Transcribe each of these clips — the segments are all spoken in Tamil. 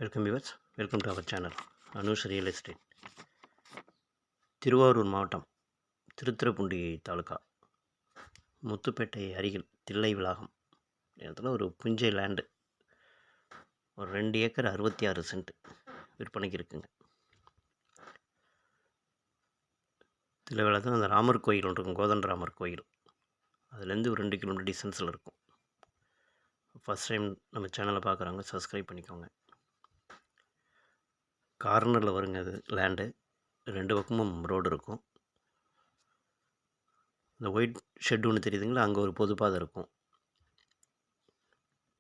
Welcome viewers, welcome to our channel Anush real estate. Thiruvarur மாவட்டம் திருத்துறைப்பூண்டி தாலுக்கா முத்துப்பேட்டை அருகில் தில்லை விளாகம் இடத்துல ஒரு புஞ்சை லேண்டு ஒரு 2 ஏக்கர் 66 சென்ட் விற்பனைக்கு இருக்குங்க. தில்லை விளாகம் அந்த ராமர் கோயில் ஒன்று இருக்கும், கோதண்ட ராமர் கோயில், அதுலேருந்து ஒரு 2 கிலோமீட்டர் டிஸ்டன்ஸில் இருக்கும். ஃபஸ்ட் டைம் நம்ம சேனலை பார்க்குறாங்க, சப்ஸ்கிரைப் பண்ணிக்கோங்க. கார்னரில் வருங்க அது லேண்டு, 2 பக்கமும் ரோடு இருக்கும். இந்த ஒயிட் ஷெட் ஒன்று தெரியுதுங்களா, அங்கே ஒரு பொதுப்பாதை இருக்கும்.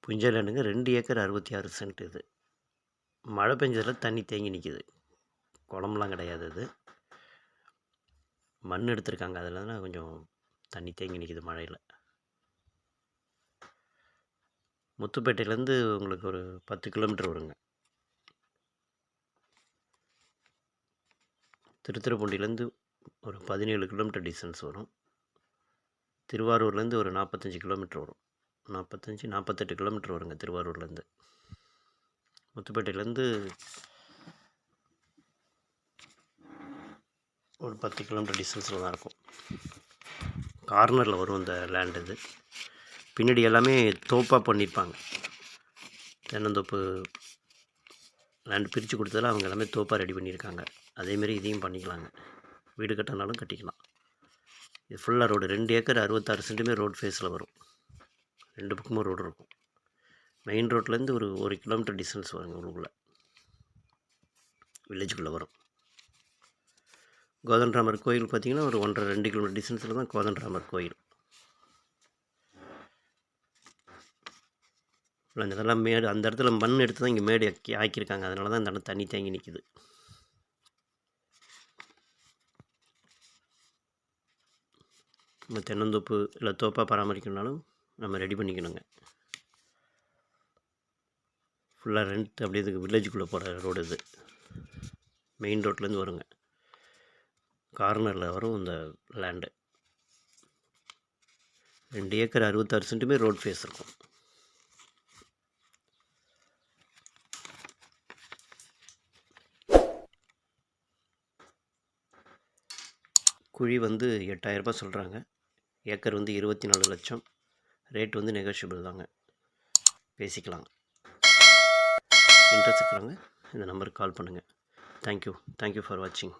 புஞ்சை லேண்டுங்க, 2 ஏக்கர் 66 சென்ட். இது மழை பெஞ்சதில் தண்ணி தேங்கி நிற்கிது, குளம்லாம் கிடையாது. இது மண் எடுத்திருக்காங்க, அதில் கொஞ்சம் தண்ணி தேங்கி நிற்கிது மழையில். முத்துப்பேட்டையிலேருந்து உங்களுக்கு ஒரு 10 கிலோமீட்டர் வருங்க. திருத்துறைப்பூண்டிலேருந்து ஒரு 17 கிலோமீட்டர் டிஸ்டன்ஸ் வரும். திருவாரூர்லேருந்து ஒரு 45 கிலோமீட்டர் வரும். 48 கிலோமீட்டர் வருங்க திருவாரூர்லேருந்து. முத்துப்பேட்டையிலேருந்து ஒரு 10 கிலோமீட்டர் டிஸ்டன்ஸில் தான் இருக்கும். கார்னரில் வரும் இந்த லேண்டு. இது பின்னாடி எல்லாமே தோப்பாக பண்ணியிருப்பாங்க. தென்னந்தோப்பு லேண்டு பிரித்து கொடுத்ததில் அவங்க எல்லாமே தோப்பாக ரெடி பண்ணியிருக்காங்க. அதேமாரி இதையும் பண்ணிக்கலாங்க, வீடு கட்டினாலும் கட்டிக்கலாம். இது ஃபுல்லாக ரோடு, 2 ஏக்கர் 66 சென்ட்டுமே ரோடு ஃபேஸில் வரும். 2 பக்கமும் ரோடு இருக்கும். மெயின் ரோட்லேருந்து ஒரு 1 கிலோமீட்டர் டிஸ்டன்ஸ் வருங்க, உள்ளுக்குள்ளே வில்லேஜுக்குள்ளே வரும். கோதண்டராமர் கோயில் பார்த்திங்கன்னா ஒரு 1.5-2 கிலோமீட்டர் டிஸ்டன்ஸில் தான் கோதண்டராமர் கோயில். அந்த இதெல்லாம் மேடு, அந்த இடத்துல மண் எடுத்து தான் இங்கே மேடு ஆக்கியிருக்காங்க. அதனால தான் இந்த இடம் தண்ணி தேங்கி நிற்கிது. நம்ம தென்னந்தோப்பு இல்லை தோப்பாக பராமரிக்கணுனாலும் நம்ம ரெடி பண்ணிக்கணுங்க. ஃபுல்லாக ரெண்ட் அப்படியே இதுக்கு வில்லேஜுக்குள்ளே போகிற ரோடு. இது மெயின் ரோட்லேருந்து வருங்க, கார்னரில் வரும் இந்த லேண்டு. 2 ஏக்கர் 66 சென்ட்டுமே ரோட் ஃபேஸ் இருக்கும். குழி 8,000 ரூபாய் சொல்கிறாங்க. ஏக்கர் 24 லட்சம். ரேட் நெகோஷியபிள் தாங்க, பேசிக்கலாங்க. இன்ட்ரெஸ்ட் இருக்கிறாங்க இந்த நம்பருக்கு கால் பண்ணுங்கள். தேங்க்யூ ஃபார் வாட்சிங்.